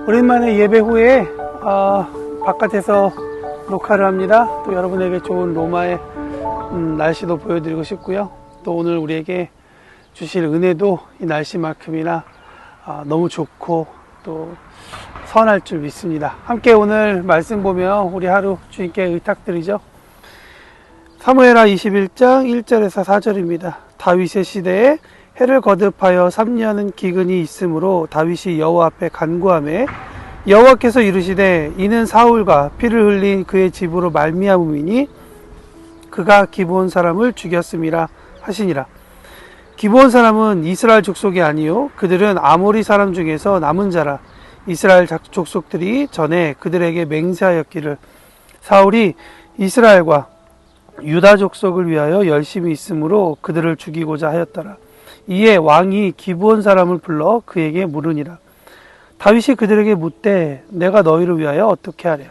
오랜만에 예배 후에 바깥에서 녹화를 합니다. 또 여러분에게 좋은 로마의 날씨도 보여드리고 싶고요. 또 오늘 우리에게 주실 은혜도 이 날씨만큼이나 너무 좋고 또 선할 줄 믿습니다. 함께 오늘 말씀 보며 우리 하루 주님께 의탁드리죠. 사무엘하 21장 1절에서 4절입니다. 다윗의 시대에 해를 거듭하여 3년은 기근이 있으므로 다윗이 여호와 앞에 간구하매 여호와께서 이르시되 이는 사울과 피를 흘린 그의 집으로 말미암음이니 그가 기브온 사람을 죽였음이라 하시니라. 기브온 사람은 이스라엘 족속이 아니요 그들은 아모리 사람 중에서 남은 자라. 이스라엘 족속들이 전에 그들에게 맹세하였기를 사울이 이스라엘과 유다 족속을 위하여 열심히 있으므로 그들을 죽이고자 하였더라. 이에 왕이 기브온 사람을 불러 그에게 물으니라. 다윗이 그들에게 묻되 내가 너희를 위하여 어떻게 하랴?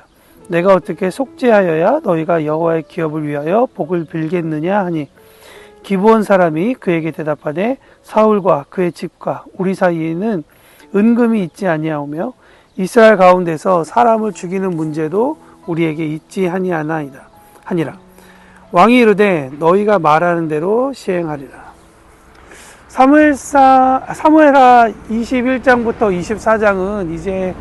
내가 어떻게 속죄하여야 너희가 여호와의 기업을 위하여 복을 빌겠느냐 하니 기브온 사람이 그에게 대답하되 사울과 그의 집과 우리 사이에는 은금이 있지 아니하오며 이스라엘 가운데서 사람을 죽이는 문제도 우리에게 있지 아니하나이다 하니라. 왕이 이르되 너희가 말하는 대로 시행하리라. 사무엘하 21장부터 24장은 이제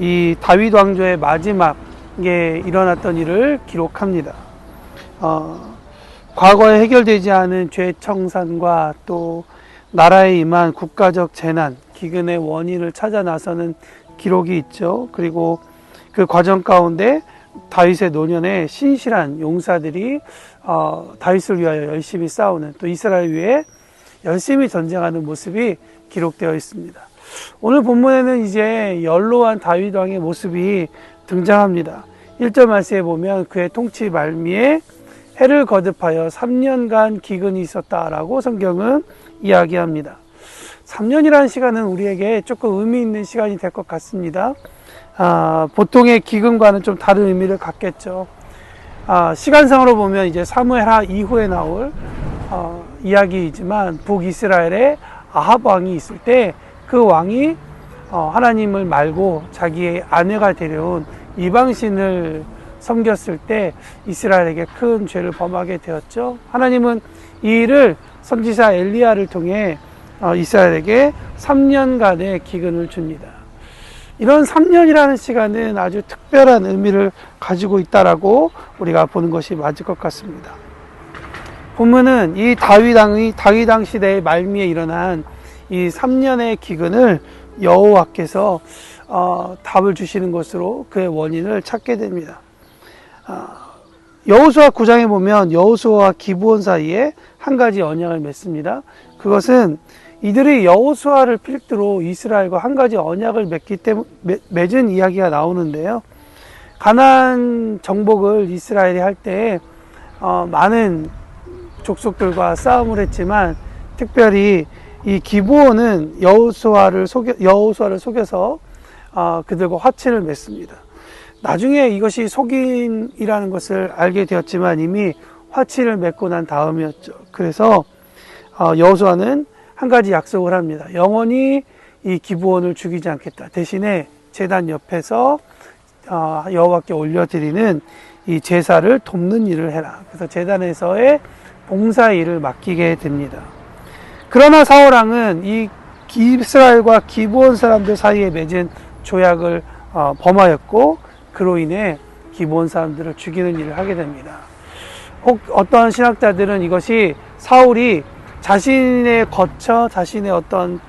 이 다윗 왕조의 마지막에 일어났던 일을 기록합니다. 과거에 해결되지 않은 죄 청산과 또 나라에 임한 국가적 재난, 기근의 원인을 찾아 나서는 기록이 있죠. 그리고 그 과정 가운데 다윗의 노년에 신실한 용사들이 다윗을 위하여 열심히 싸우는, 또 이스라엘 위해 열심히 전쟁하는 모습이 기록되어 있습니다. 오늘 본문에는 이제 연로한 다윗 왕의 모습이 등장합니다. 1절 말씀에 보면 그의 통치 말미에 해를 거듭하여 3년간 기근이 있었다라고 성경은 이야기합니다. 3년이라는 시간은 우리에게 조금 의미 있는 시간이 될 것 같습니다. 보통의 기근과는 좀 다른 의미를 갖겠죠. 시간상으로 보면 이제 사무엘하 이후에 나올 이야기이지만 북이스라엘에 아합 왕이 있을 때 그 왕이 하나님을 말고 자기의 아내가 데려온 이방신을 섬겼을 때 이스라엘에게 큰 죄를 범하게 되었죠. 하나님은 이 일을 선지자 엘리야를 통해 이스라엘에게 3년간의 기근을 줍니다. 이런 3년이라는 시간은 아주 특별한 의미를 가지고 있다라고 우리가 보는 것이 맞을 것 같습니다. 본문은 이 다윗 왕 시대의 말미에 일어난 이 3년의 기근을 여호와께서 답을 주시는 것으로 그의 원인을 찾게 됩니다. 여호수아 9장에 보면 여호수아와 기브온 사이에 한 가지 언약을 맺습니다. 그것은 이들이 여호수아를 필두로 이스라엘과 한 가지 언약을 맺은 이야기가 나오는데요. 가나안 정복을 이스라엘이 할 때 많은 족속들과 싸움을 했지만 특별히 이 기브온은 여호수아를 속여서 그들과 화친을 맺습니다. 나중에 이것이 속임이라는 것을 알게 되었지만 이미 화친을 맺고 난 다음이었죠. 그래서 여호수아는 한 가지 약속을 합니다. 영원히 이 기브온을 죽이지 않겠다. 대신에 제단 옆에서 여호와께 올려드리는 이 제사를 돕는 일을 해라. 그래서 제단에서의 봉사 일을 맡기게 됩니다. 그러나 사울왕은 이 이스라엘과 기브온 사람들 사이에 맺은 조약을 범하였고 그로 인해 기브온 사람들을 죽이는 일을 하게 됩니다. 혹 어떤 신학자들은 이것이 사울이 자신의 어떤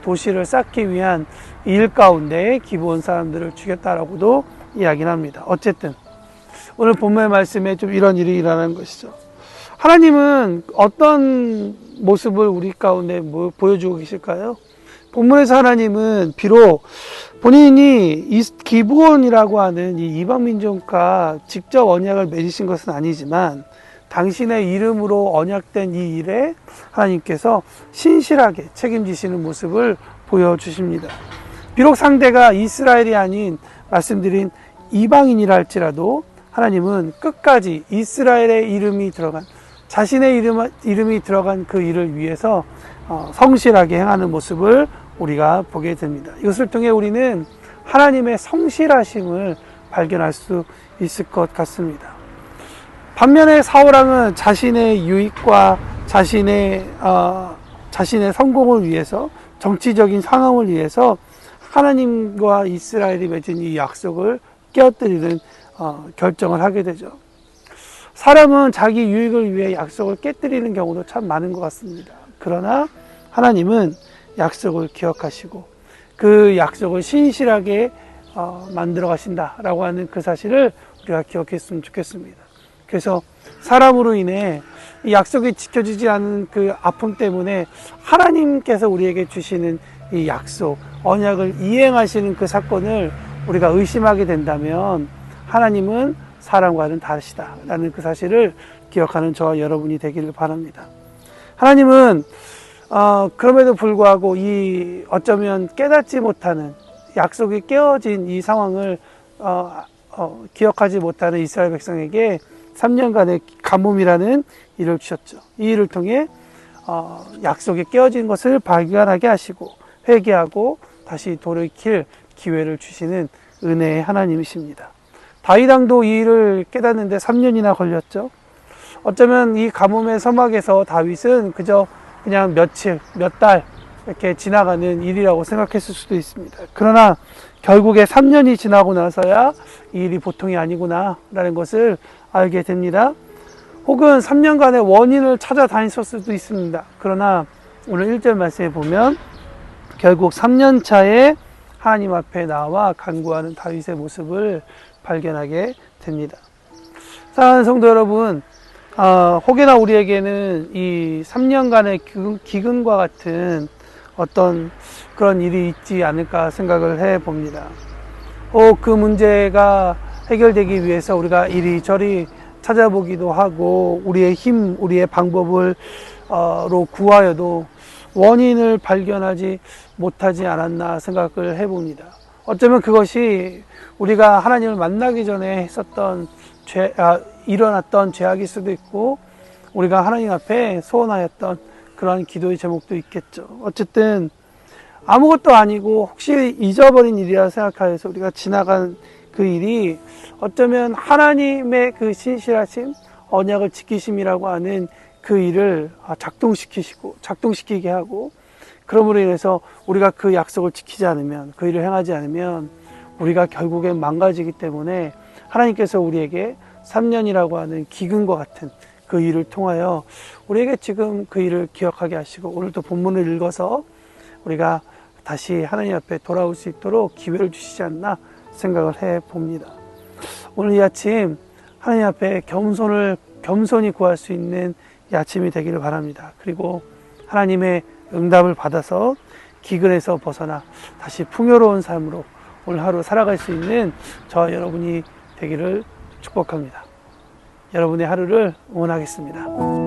도시를 쌓기 위한 일 가운데 기브온 사람들을 죽였다라고도 이야기를 합니다. 어쨌든 오늘 본문의 말씀에 좀 이런 일이 일어나는 것이죠. 하나님은 어떤 모습을 우리 가운데 보여주고 계실까요? 본문에서 하나님은 비록 본인이 기브온이라고 하는 이 이방 민족과 직접 언약을 맺으신 것은 아니지만 당신의 이름으로 언약된 이 일에 하나님께서 신실하게 책임지시는 모습을 보여주십니다. 비록 상대가 이스라엘이 아닌 말씀드린 이방인이라 할지라도 하나님은 끝까지 이스라엘의 이름이 들어간 자신의 이름이 들어간 그 일을 위해서 성실하게 행하는 모습을 우리가 보게 됩니다. 이것을 통해 우리는 하나님의 성실하심을 발견할 수 있을 것 같습니다. 반면에 사울왕은 자신의 유익과 자신의 성공을 위해서, 정치적인 상황을 위해서 하나님과 이스라엘이 맺은 이 약속을 깨뜨리는 결정을 하게 되죠. 사람은 자기 유익을 위해 약속을 깨뜨리는 경우도 참 많은 것 같습니다. 그러나 하나님은 약속을 기억하시고 그 약속을 신실하게 만들어 가신다라고 하는 그 사실을 우리가 기억했으면 좋겠습니다. 그래서 사람으로 인해 이 약속이 지켜지지 않는 그 아픔 때문에 하나님께서 우리에게 주시는 이 약속, 언약을 이행하시는 그 사건을 우리가 의심하게 된다면 하나님은 사람과는 다르시다라는 그 사실을 기억하는 저와 여러분이 되기를 바랍니다. 하나님은 그럼에도 불구하고 이 어쩌면 깨닫지 못하는, 약속이 깨어진 이 상황을 기억하지 못하는 이스라엘 백성에게 3년간의 가뭄이라는 일을 주셨죠. 이 일을 통해 약속이 깨어진 것을 발견하게 하시고 회개하고 다시 돌이킬 기회를 주시는 은혜의 하나님이십니다. 다윗 왕도 이 일을 깨닫는데 3년이나 걸렸죠. 어쩌면 이 가뭄의 서막에서 다윗은 그냥 며칠, 몇 달 이렇게 지나가는 일이라고 생각했을 수도 있습니다. 그러나 결국에 3년이 지나고 나서야 이 일이 보통이 아니구나 라는 것을 알게 됩니다. 혹은 3년간의 원인을 찾아다녔을 수도 있습니다. 그러나 오늘 1절 말씀에 보면 결국 3년 차에 하나님 앞에 나와 간구하는 다윗의 모습을 발견하게 됩니다. 사랑하는 성도 여러분, 혹여나 우리에게는 이 3년간의 기근과 같은 어떤 그런 일이 있지 않을까 생각을 해 봅니다. 그 문제가 해결되기 위해서 우리가 이리저리 찾아보기도 하고 우리의 힘, 우리의 방법을 로 구하여도 원인을 발견하지 못하지 않았나 생각을 해봅니다. 어쩌면 그것이 우리가 하나님을 만나기 전에 했었던 일어났던 죄악일 수도 있고 우리가 하나님 앞에 소원하였던 그러한 기도의 제목도 있겠죠. 어쨌든 아무것도 아니고 혹시 잊어버린 일이라 생각하여서 우리가 지나간 그 일이 어쩌면 하나님의 그 신실하심, 언약을 지키심이라고 하는 그 일을 작동시키게 하고, 그러므로 인해서 우리가 그 약속을 지키지 않으면, 그 일을 행하지 않으면 우리가 결국엔 망가지기 때문에 하나님께서 우리에게 3년이라고 하는 기근과 같은 그 일을 통하여 우리에게 지금 그 일을 기억하게 하시고 오늘도 본문을 읽어서 우리가 다시 하나님 앞에 돌아올 수 있도록 기회를 주시지 않나 생각을 해 봅니다. 오늘 이 아침 하나님 앞에 겸손히 구할 수 있는 이 아침이 되기를 바랍니다. 그리고 하나님의 응답을 받아서 기근에서 벗어나 다시 풍요로운 삶으로 오늘 하루 살아갈 수 있는 저와 여러분이 되기를 축복합니다. 여러분의 하루를 응원하겠습니다.